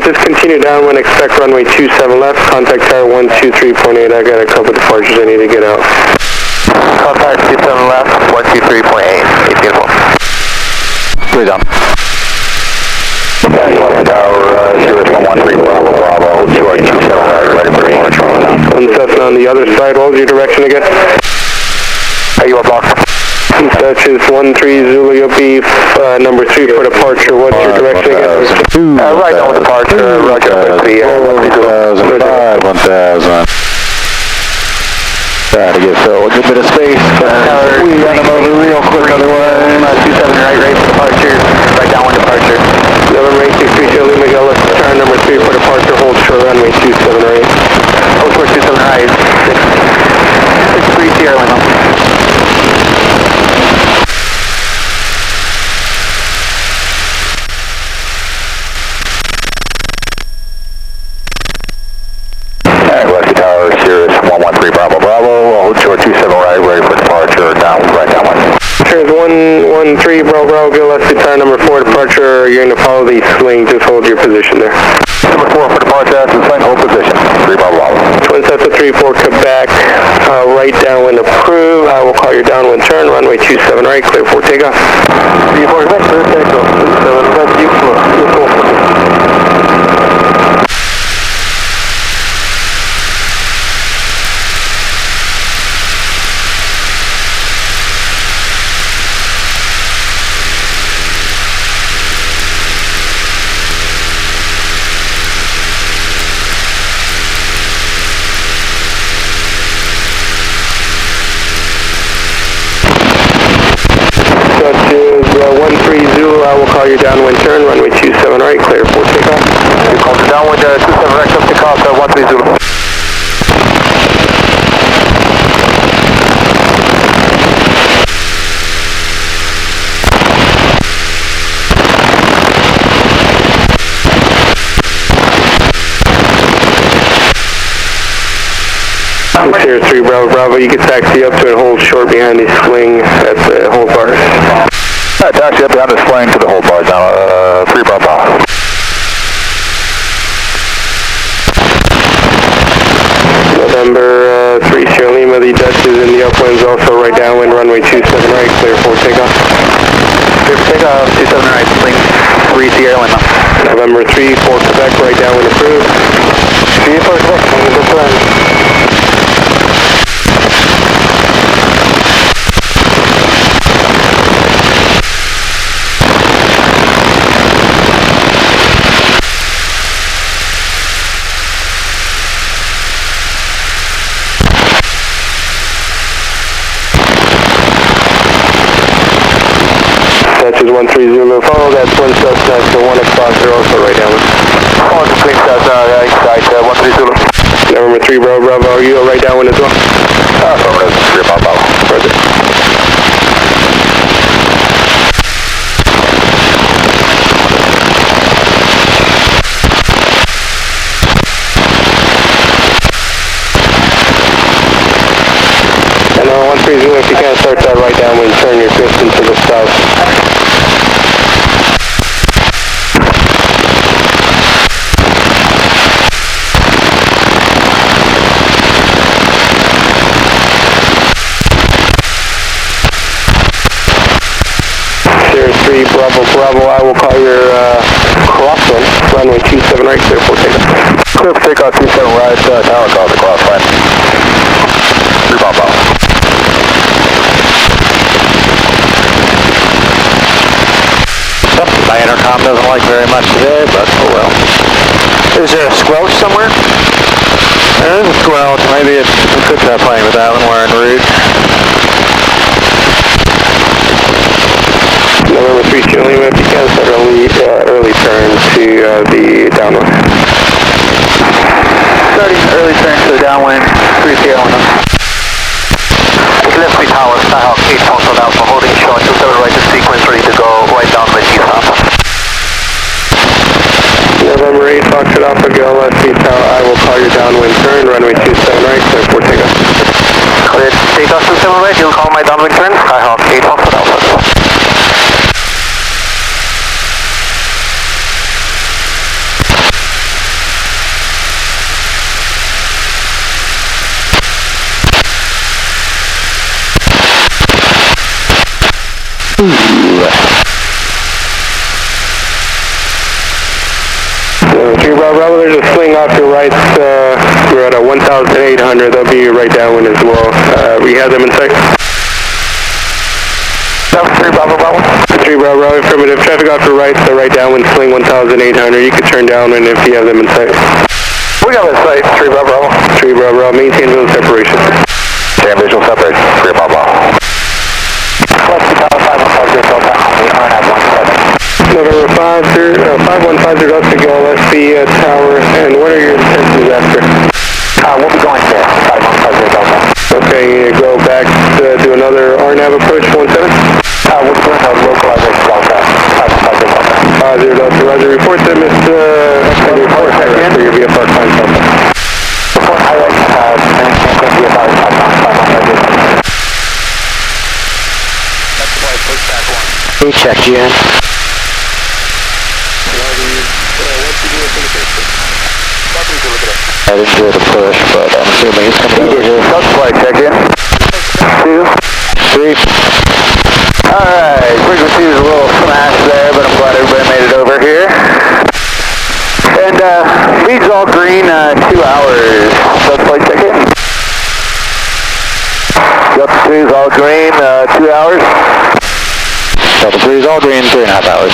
Just continue downwind, expect runway 27 left, contact tower 123.8, I got a couple departures I need to get out. Contact 27 left, 123.8, 8 beautiful. Three down. Tower, 0113 Bravo, Bravo, 227 right, ready for departure. One Cessna on the other side, what was your direction again? Are you a block? Such as 13 Zulu, you'll be number 3 for departure. What's your direction again? Right on departure, roger, 1005, 1000. Try to get Phil a good bit of space. We run him over real quick otherwise. 27 right for departure, right downwind departure. November 863 Charlie Miguel, let's turn number 3 for departure, hold short runway 27 right. Hold short 27 right, 6-3 Sierra Lima. Bravo, Bravo, hold short 27 right, ready for departure, right downwind. Here's 113 Bravo, Bravo, go left to tire number 4 departure, you're going to follow the swing, just hold your position there. Number 4 for departure, that's the swing, hold position, 3 Bravo, Bravo. Twin Cessna 34 Quebec, right downwind approved, I will call your downwind turn, runway 27 right, clear for takeoff. 34 Quebec, clear takeoff, 27 left, beautiful. I will call your downwind turn, runway 27 right, clear for takeoff. You call the downwind 27 right, up takeoff, 13 Zulu. Sierra 3 Bravo, Bravo, you can taxi up to and hold short behind the swing at the hold bars. Taxi up behind the swing to the hold bars now, 3 Bravo, Bravo. November 3 Sierra Lima, the Dutch is in the upwinds, also right downwind, runway 27 right, clear for takeoff. Clear for takeoff, 27 right, swing 3 Sierra Lima. November 3 for Quebec, right downwind approved. 3 for Quebec, good plan. That's 13 Zulu, follow that Twin Cessna, so 1 o'clock, they're also right down. Oh, the Twin Cessna, right side, 13 Zulu. November 3 Bravo, Bravo, are you right downwind as well? November 3 Bravo, Bravo. Roger. And 13 Zulu, if you can't start that right downwind, turn your piston to the south. Sierra 3 Bravo, Bravo, I will call your crosswind, runway 27 right, clear for takeoff. Clear for takeoff, 27 right, tower call the crosswind. 3 Bravo, Bravo. My intercom doesn't like very much today, but oh well. Is there a squelch somewhere? There is a squelch. Maybe we could try playing with that when we're en route. November 3 Sierra Lima, if you can start early turn to the downwind. Starting early turn to the downwind, 3 Sierra Lima. Gillespie Tower, Skyhawk 8 Postal Alpha, holding short, 27 right to sequence, ready to go, right downwind, east Alpha. November 8 Foxtrot Alpha, Gillespie Tower, I will call your downwind turn, runway 27 right, clear for takeoff. Clear takeoff 27 right, you'll call my downwind turn, Skyhawk 8 Postal Alpha. 3 Bravo, there's a swing off your right. You're at a 1,800. They'll be right downwind as well. We have them in sight. 3 Bravo Bravo. 3 Bravo, affirmative. Traffic off your right, the right downwind swing 1,800. You can turn downwind if you have them in sight. We got it in sight. 3 Bravo. 3 Bravo, maintain visual separation. Jam visual separation. 3 Bravo. November 5150 Delta Golf, SC Tower, and what are your intentions after? We'll be going to 5150 Delta. Okay, go back to do another RNAV approach, 17? We'll be doing a localization Delta, 5150 Delta. 0 Delta, Roger. Report to Mr. Report highway for your VFR climb Delta. Report highway, maintain VFR climb Delta. That's why pushback 1. We checked you in. I didn't do the push, but I'm assuming he's coming over here. That's flight check in. 2, 3. Alright, frequency was a little smashed there, but I'm glad everybody made it over here. And leads all green, 2 hours. That's flight check in. Delta 3 is all green, 2 hours. Delta 3 is all green, 3.5 hours.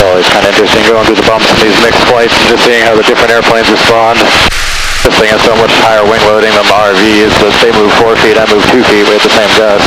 Always kind of interesting going through the bumps in these mixed flights and just seeing how the different airplanes respond. This thing has so much higher wing loading than the RVs, but they move 4 feet, I move 2 feet, we have the same gust.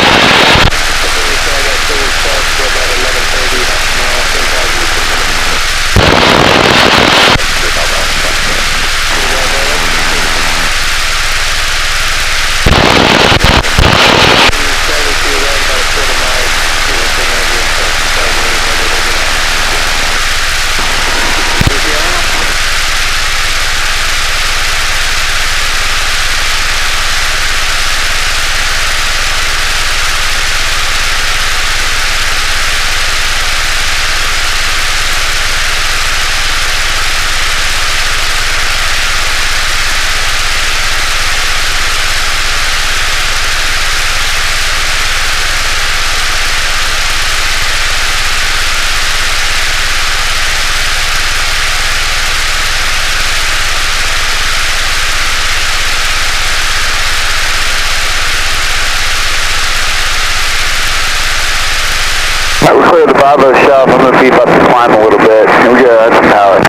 Alright, we're clear of the Bravo shelf. I'm going to beef up the climb a little bit. Here we go, that's some power.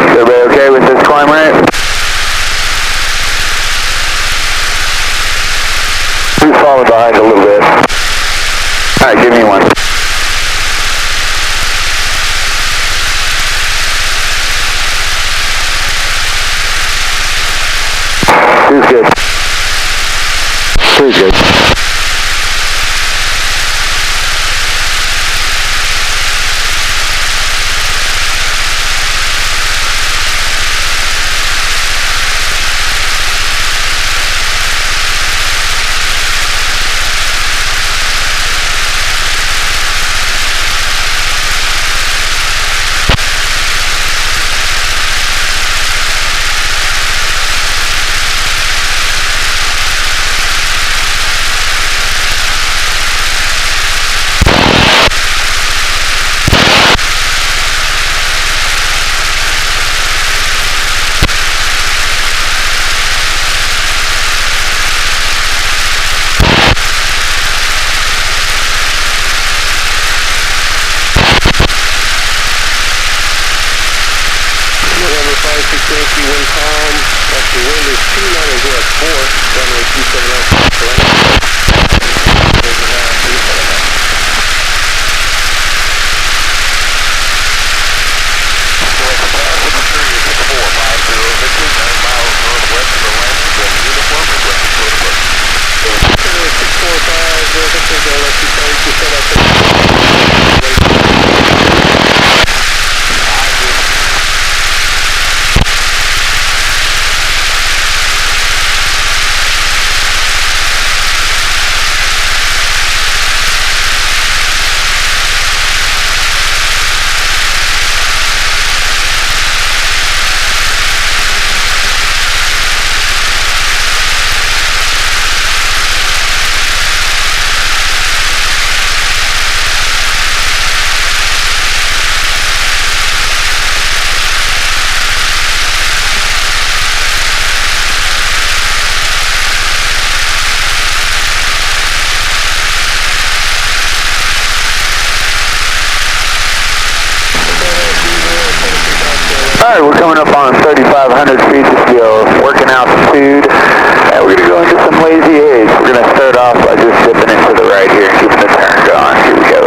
Everybody okay with this climb rate? Who's falling behind a little bit? Alright, give me one. Who's good? Who's good? wind calm. Western wind is 290 at 4. Runway 27 out. Alright, we're coming up on 3,500 feet to steel, working altitude, and we're going to go into some lazy A's. We're going to start off by just dipping into the right here and keeping the turn going. Here we go.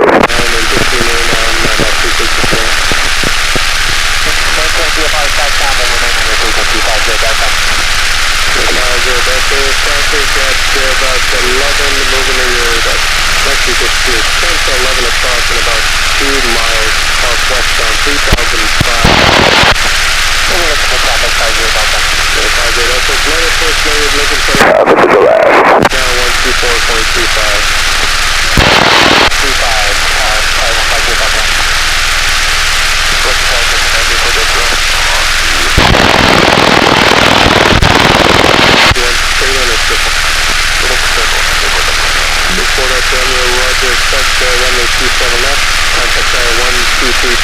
About 11, moving to your Mexico Street, 10 to 11 across and about 2 miles southwestbound, 3,005. Traffic to the left. Now 124.35. 27 left, contact tower 123.8,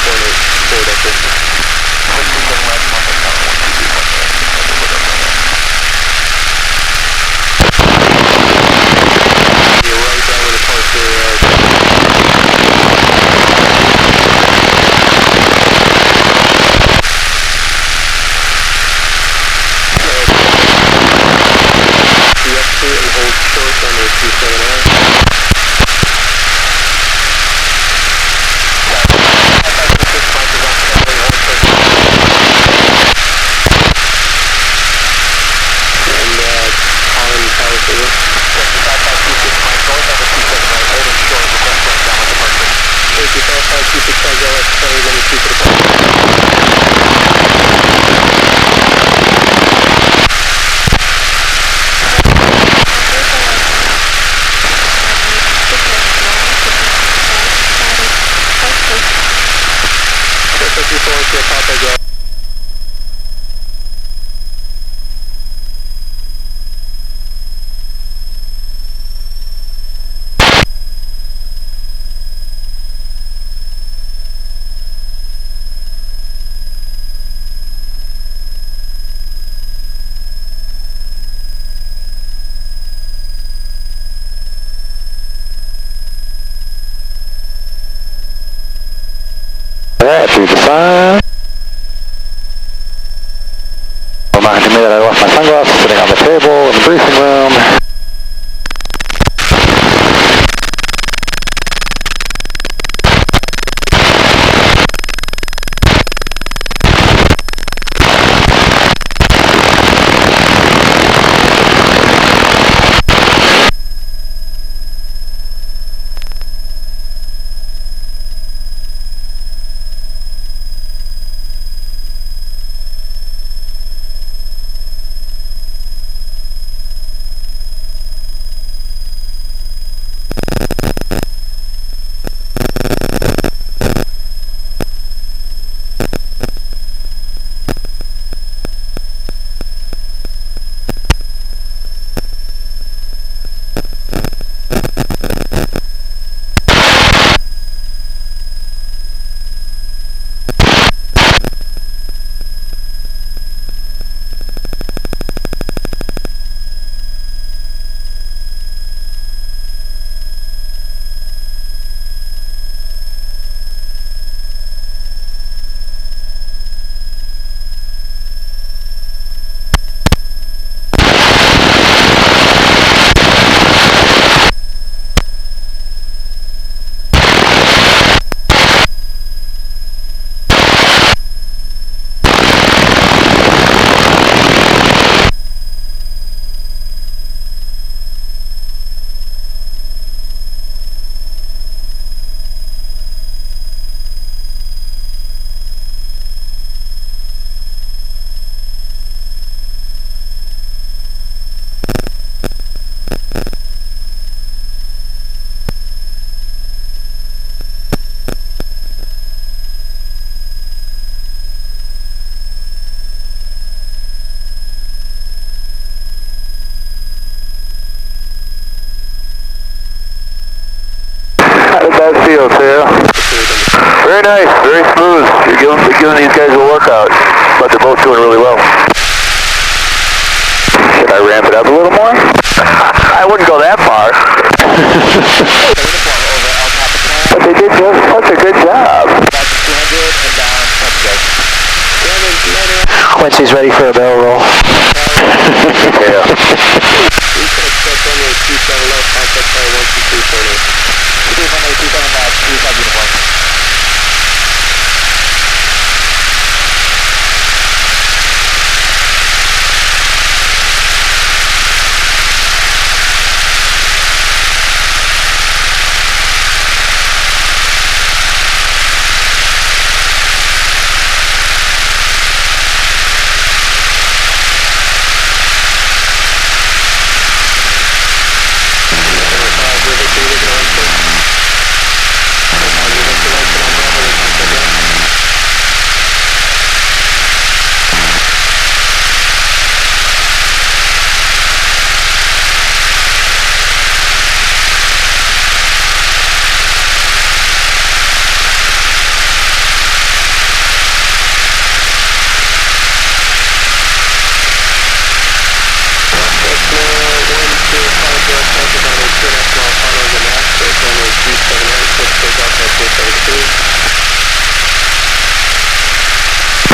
forward upward. 27 left, contact tower 123.8. You're right down with the departure. The exit and hold short on the 27R. Alright, through the sign. Reminding me that I left my sunglasses sitting on the table in the briefing room. usual workout, but they're both doing really well. Should I ramp it up a little more? I wouldn't go that far. But they did just such a good job. Quincy's ready for a barrel roll. Yeah.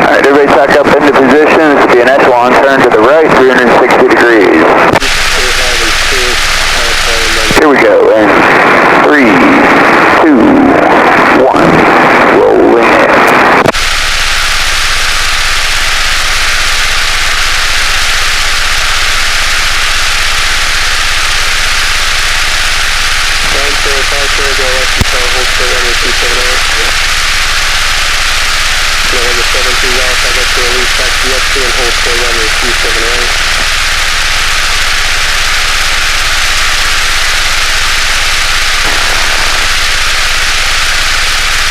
Alright, everybody back up into position. This will be an echelon turn to the right, 360 degrees. Here we go, and 3, 2, 1, rolling in. November 7 to Ralph, I got to release back to X2 and hold for runway 378.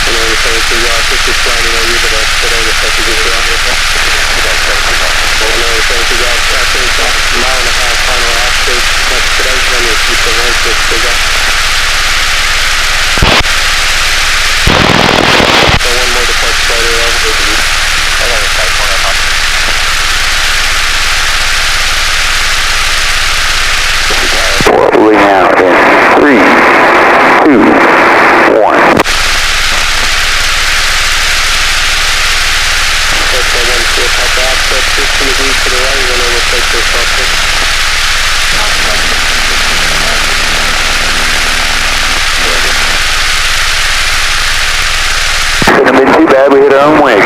And November 7 to Ralph, this is flying over you, but I guess I could get Ralph. November 7 to Ralph, after a mile and a half final after next today, runway 378, let's go up. One more departure rider over. I got a 5 up. Rolling out in 3, 2, 1. That's my 1 4 top access, 15 degrees to the right, run over place for soft. Couldn't have been too bad, we hit our own wing.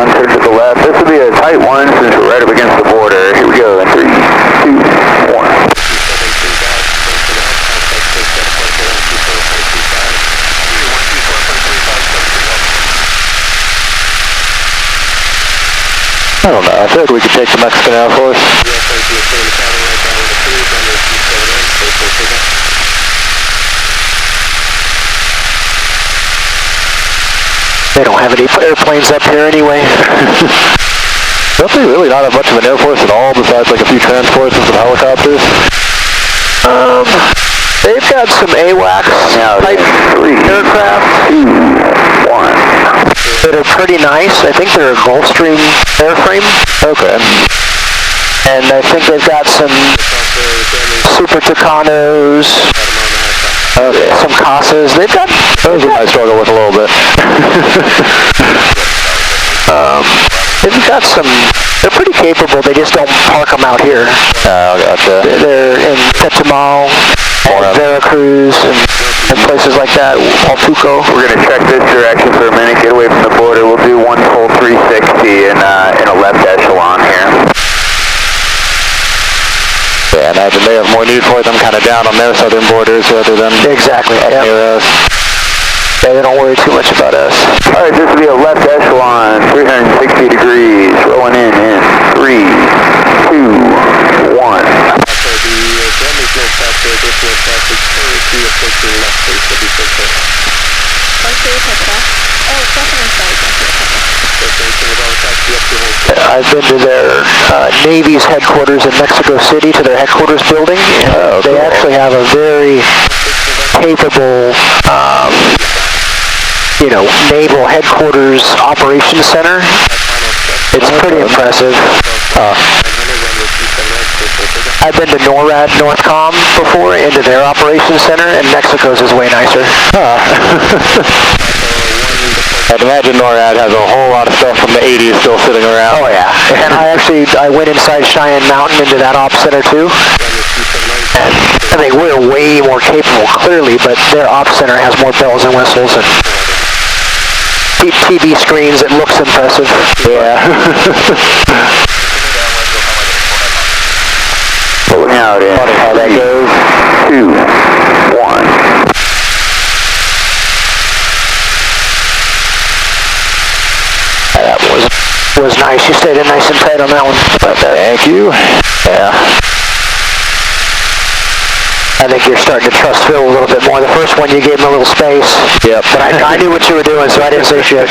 Turn to the left. This will be a tight one since we're right up against the border. Here we go in 3, 2, 1. I don't know. I feel like we could take the Mexican Air Force. They don't have any airplanes up here anyway. Don't they really not have much of an Air Force at all besides like a few transports and some helicopters? They've got some AWACS type aircraft that are pretty nice. I think they're a Gulfstream airframe. Okay. And I think they've got some Super Tucanos. Okay. Some Casas. They've got... Those I struggle with a little bit. They've got some... They're pretty capable. They just don't park them out here. Oh, gotcha. They're in Chetumal, and Veracruz, and places like that. Hualtuco. We're going to check this direction for a minute, get away from the border. We'll do one full 360 in a left echelon here. Yeah, I imagine they have more need for them kind of down on their southern borders rather than exactly up near us. Yeah, they don't worry too much about us. All right, this will be a left echelon, 360 degrees, rolling in 3, 2, 1. After the drum is no faster, additional traffic currently approaching left base of the center. I've been to their Navy's headquarters in Mexico City, to their headquarters building, and they actually have a very capable, naval headquarters operations center. It's pretty impressive. I've been to NORAD, Northcom before, into their operations center, and Mexico's is way nicer. I'd imagine NORAD has a whole lot of stuff from the 80s still sitting around. Oh yeah. And I went inside Cheyenne Mountain into that ops center too. And I mean, we're way more capable, clearly, but their ops center has more bells and whistles and TV screens. It looks impressive. Yeah. Pulling out in. Funny how that goes. 2, 1. That was nice. You stayed in nice and tight on that one. Thank you. Yeah. I think you're starting to trust Phil a little bit more. The first one you gave him a little space. Yep. But I knew what you were doing, so I didn't say shit.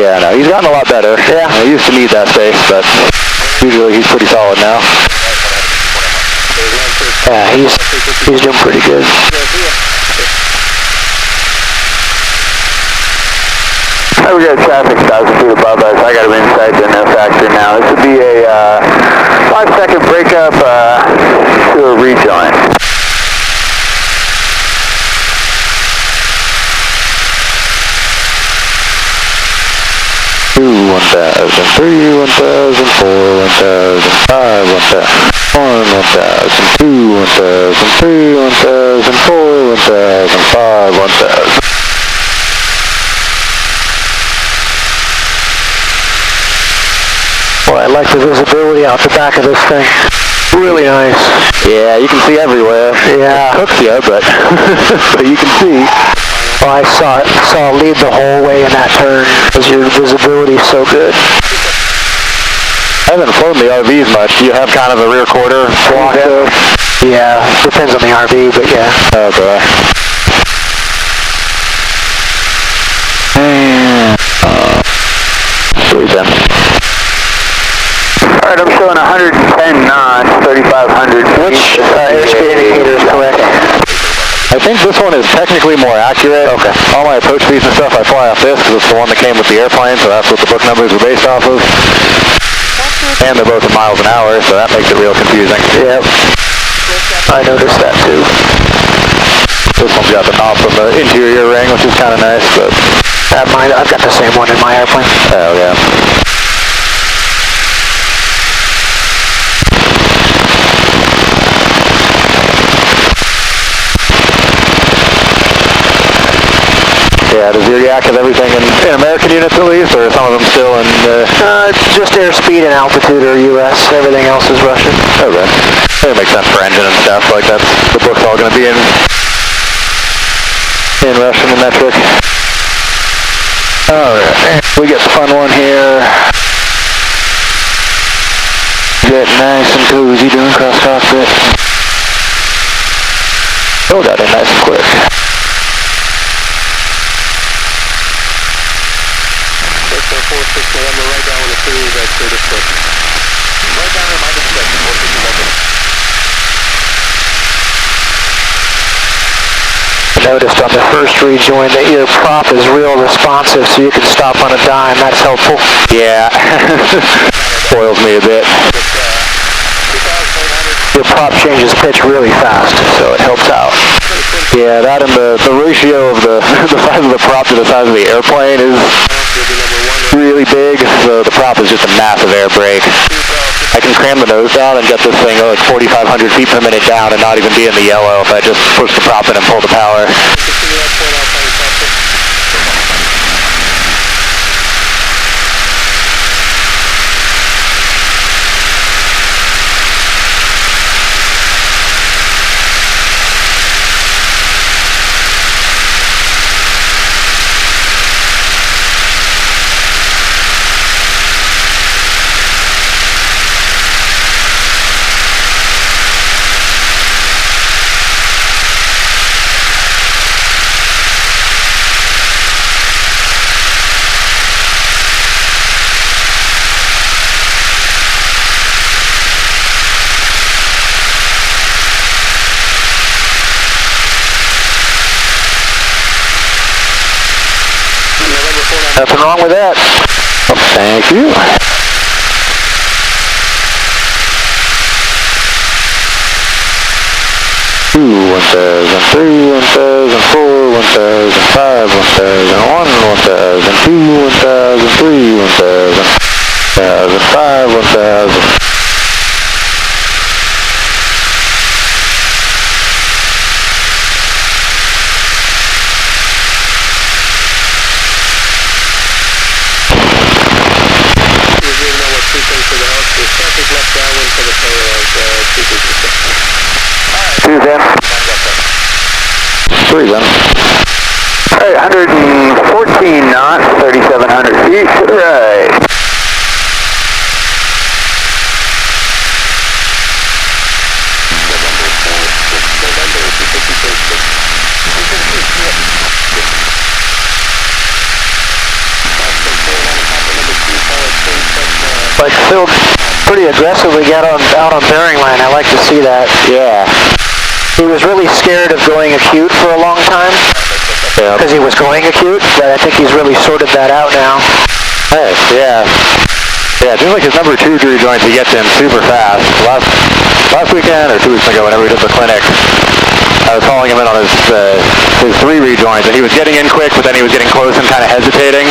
Yeah, no, he's gotten a lot better. Yeah. He used to need that space, but usually he's pretty solid now. Yeah, he's doing pretty good. All right, we got traffic 1,000 feet above us. I got him inside the no factor now. This would be a 5-second breakup to a rejoin. 2, 1,000, 3, 1,000, 4, 1,000, 5, 1,000, 1, 1,000, 2, 1,000, 3, 1,000, 4, 1,000, 5, 1,000. Boy, I like the visibility out the back of this thing. Really nice. Yeah, you can see everywhere. Yeah. It cooks you, but but you can see. Well, I saw it lead the whole way in that turn because your visibility is so good. I haven't flown the RVs much. Do you have kind of a rear quarter block though? Yeah, depends on the RV, but yeah. Okay. Sweet then. All right, I'm showing 110 knots, 3,500 feet. Which airspeed indicator is correct? I think this one is technically more accurate. Okay. All my approach speeds and stuff, I fly off this because it's the one that came with the airplane, so that's what the book numbers are based off of. And they're both in miles an hour, so that makes it real confusing. Yep. I noticed that too. This one's got the knob from the interior ring, which is kind of nice, but... I've got the same one in my airplane. Oh, yeah. Yeah, does your yak have everything in American units at least, or are some of them still in... Just airspeed and altitude are U.S. Everything else is Russian. Okay. It makes sense for engine and stuff, like that's... The book's all going to be in Russian and metric. Alright, we get the fun one here. Get nice and cozy doing cross cockpit. Oh, got in nice and quick. Right down when the crew is at Curtis Cook. Right down in my discretion, 457. Noticed on the first rejoin that your prop is real responsive, so you can stop on a dime. That's helpful. Yeah. Spoils me a bit. 2,800 your prop changes pitch really fast, so it helps out. Yeah, that and the ratio of the size of the prop to the size of the airplane is really big, so the prop is just a massive air brake. I can cram the nose down and get this thing like 4,500 feet per minute down and not even be in the yellow if I just push the prop in and pull the power. Nothing wrong with that. Thank you. 2, 1,000, 3, 1,000, 4, 1,000, 5, 1,000, 1, 1,000, 2, 1,000, 3, 1,000, 5, 1,000. Three then. Alright, 114 knots, 3,700 feet to the right. Like Phil pretty aggressively got out on bearing line. I like to see that. Yeah. He was really scared of going acute for a long time because he was going acute, but I think he's really sorted that out now. Nice, yeah. Yeah, it seems like his number 2 rejoins he gets in super fast. Last weekend or 2 weeks ago, whenever we did the clinic, I was calling him in on his 3 rejoins, and he was getting in quick, but then he was getting close and kind of hesitating.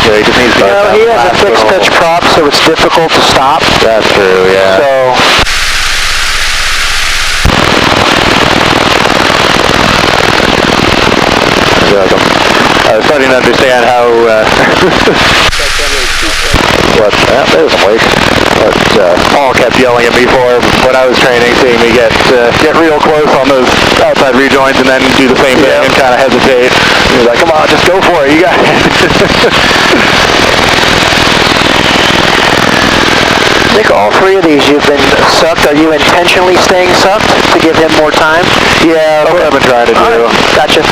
So he just needs to get he has a fixed pitch prop, so it's difficult to stop. That's true, yeah. So I was starting to understand how, there's some wake. But Paul kept yelling at me for when I was training, seeing me get real close on those outside rejoins and then do the same thing and kind of hesitate. He was like, come on, just go for it, you got it. I think all 3 of these you've been sucked. Are you intentionally staying sucked to give him more time? Yeah, that's what I've been trying to do. Right. Gotcha.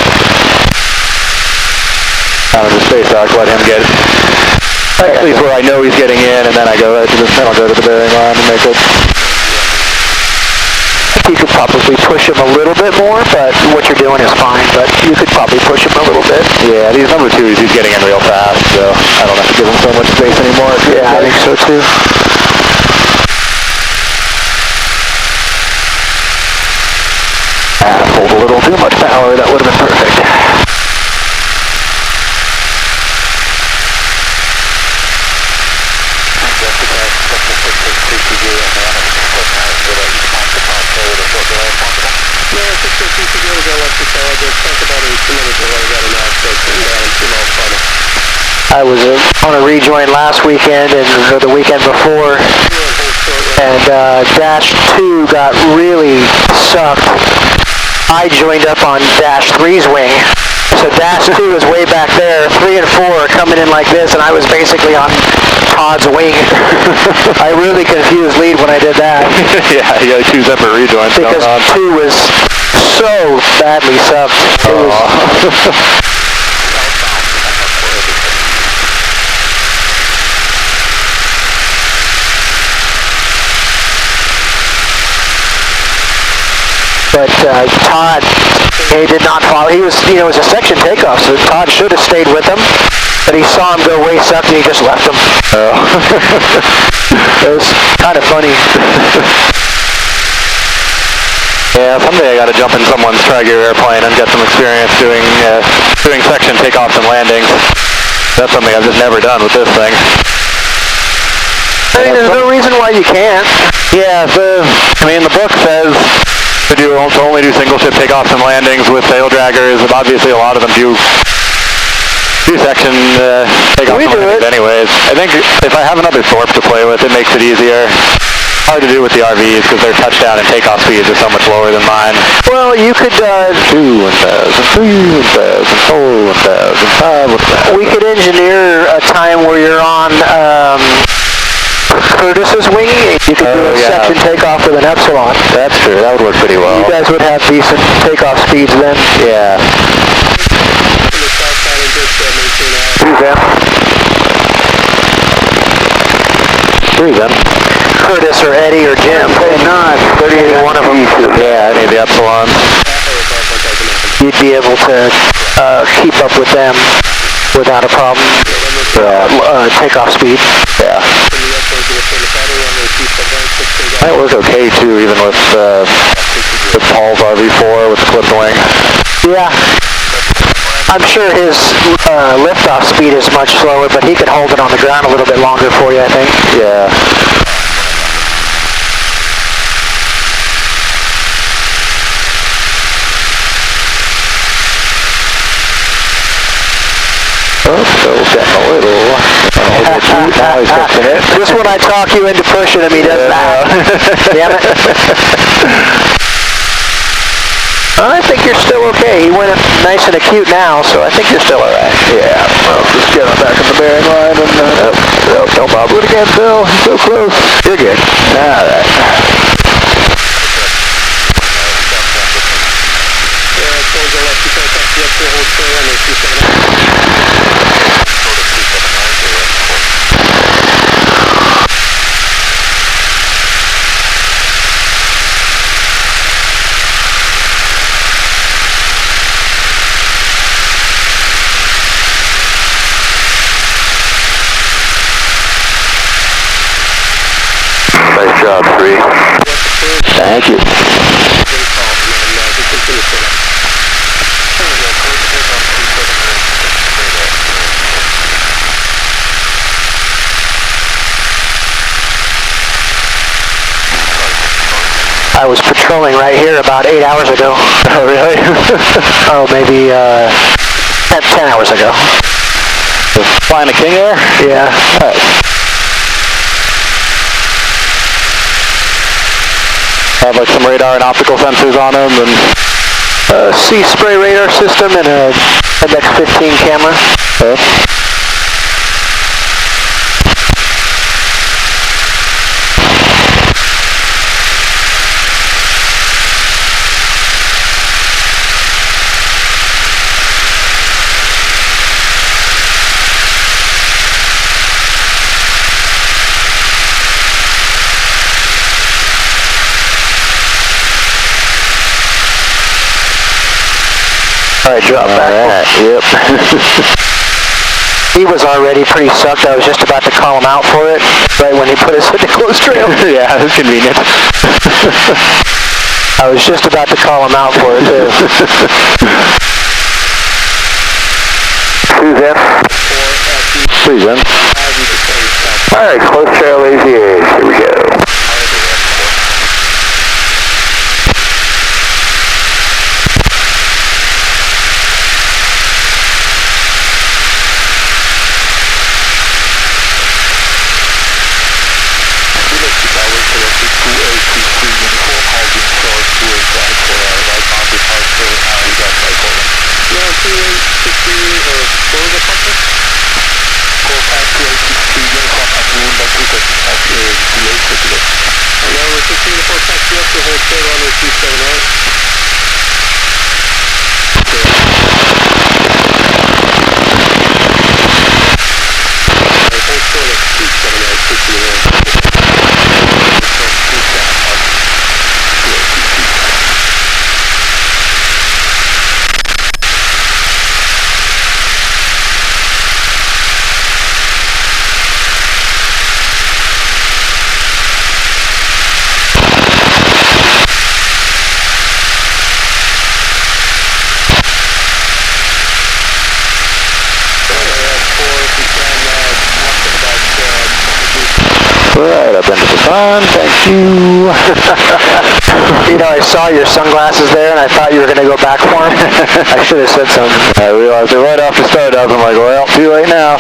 Kind of just stay sucked, let him get at least where I know he's getting in, and then I'll go to the bearing line and make it. You could probably push him a little bit more, but what you're doing is fine, but you could probably push him a little bit. Yeah, these number 2s, he's getting in real fast, so I don't have to give him so much space anymore. Yeah, I think so too. Pulled a little too much power, that would have been perfect. I was on a rejoin last weekend and the weekend before, and Dash 2 got really sucked. I joined up on Dash 3's wing. So Dash 2 is way back there, 3 and 4 are coming in like this, and I was basically on Todd's wing. I really confused lead when I did that. Yeah, you gotta choose separate rejoins. Because 2 was so badly sucked. It was, but Todd, he did not follow. He was, it was a section takeoff, so Todd should have stayed with him. But he saw him go way sucked and he just left him. It was kind of funny. Yeah, someday I got to jump in someone's tri-gear airplane and get some experience doing section takeoffs and landings. That's something I've just never done with this thing. I mean, there's no reason why you can't. Yeah, the book says to only do single ship takeoffs and landings with tail draggers. Obviously, a lot of them do section takeoffs and landings anyways. I think if I have another Thorpe to play with, it makes it easier. Hard to do with the RVs because their touchdown and takeoff speeds are so much lower than mine. Well, you could 2 1,000, 3 1,000, 4 1,000, 5 1,000. We could engineer a time where you're on Curtis's wing. You could do a section takeoff with an Epsilon. That's true. That would work pretty well. You guys would have decent takeoff speeds then. Yeah. Who's that? Three then. Curtis or Eddie or Jim. Not 38, one of them. Yeah, I need the Epsilon. You'd be able to keep up with them without a problem. Takeoff speed. Yeah. Might work okay too, even with Paul's RV4 with the clipped wing. Yeah. I'm sure his liftoff speed is much slower, but he could hold it on the ground a little bit longer for you, I think. Yeah. Oh, so getting a little. Now he's fixing it. Just when I talk you into pushing him, he does that. Damn it. I think you're still okay. He went nice and acute now, so I think you're still alright. Yeah, well, just get him back in the bearing line and don't bobble it again, Phil. He's so close. You're good. Alright. Nice job, 3. Thank you. I was patrolling right here about 8 hours ago. Oh, really? Oh, maybe 10 hours ago. Just flying a King Air? Yeah. Nice. Have like some radar and optical sensors on them and Sea spray radar system and a MX-15 camera. Alright, drop back. Yep. He was already pretty sucked. I was just about to call him out for it, right when he put us in the close trail. Yeah, that's convenient. I was just about to call him out for it, too. Who's in? 3 then. Alright, close trail lazy A's. Here we go. Right up into the sun, thank you. You know, I saw your sunglasses there, and I thought you were going to go back for them. I should have said something. I realized it right off the start up. I'm like, well, too late now.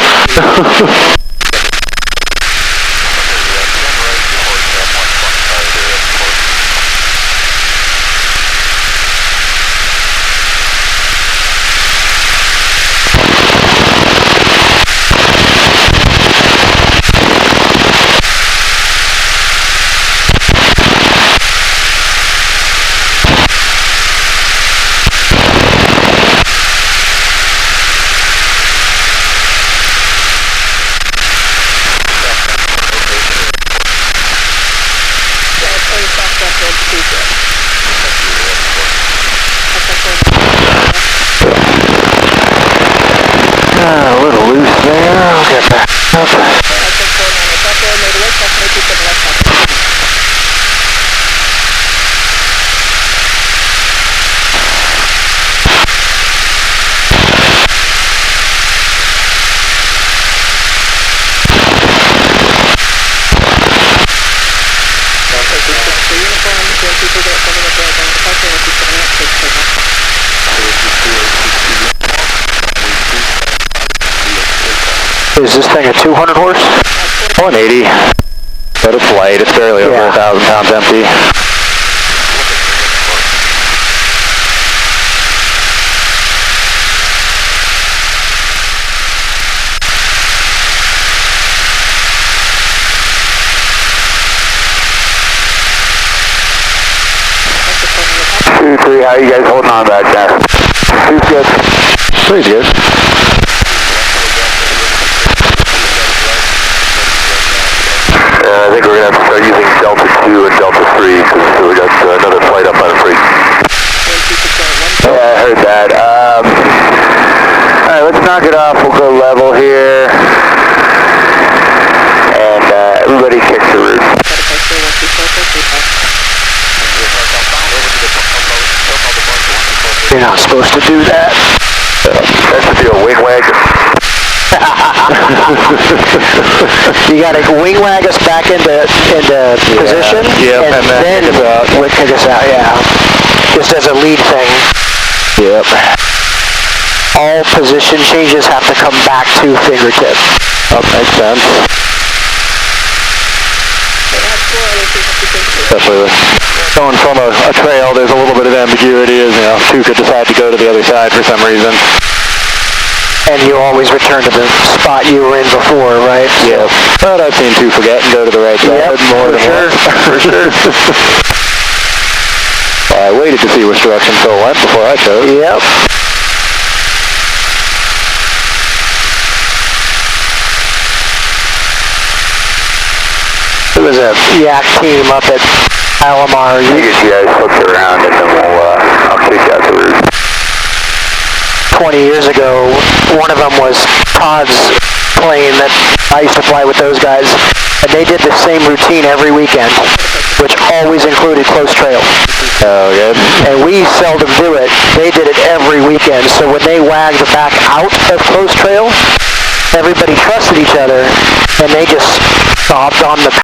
A little loose there. I'll get back up. Is this thing a 200 horse? 180. But it's light. It's barely over 1,000 pounds empty. Two, three, how you guys holding on back there? Two's good. Pretty good. I think we're going to have to start using Delta 2 and Delta 3 because we got another flight up on free. Yeah, I heard that. Alright, let's knock it off. We'll go level here. And everybody kick the route. You're not supposed to do that. That should be a wing wagon. You got to wing wag us back into position, Yep, and then kick us out. Yeah, just as a lead thing. Yep. All position changes have to come back to fingertip. Oh, makes sense. Especially going from a trail, there's a little bit of ambiguity as, you know, two could decide to go to the other side for some reason. And you always return to the spot you were in before, right? Yeah. But I've seen two forget and go to the right side more than once. For sure. I waited to see which direction Phil went before I chose. Yep. It was a yak team up at Alomar. You get you guys flipped around and then I'll kick out the route. 20 years ago, one of them was Todd's plane that I used to fly with those guys, and they did the same routine every weekend, which always included close trail. Oh, good. And we seldom do it. They did it every weekend, so when they wagged back out of close trail, everybody trusted each other, and they just stopped on the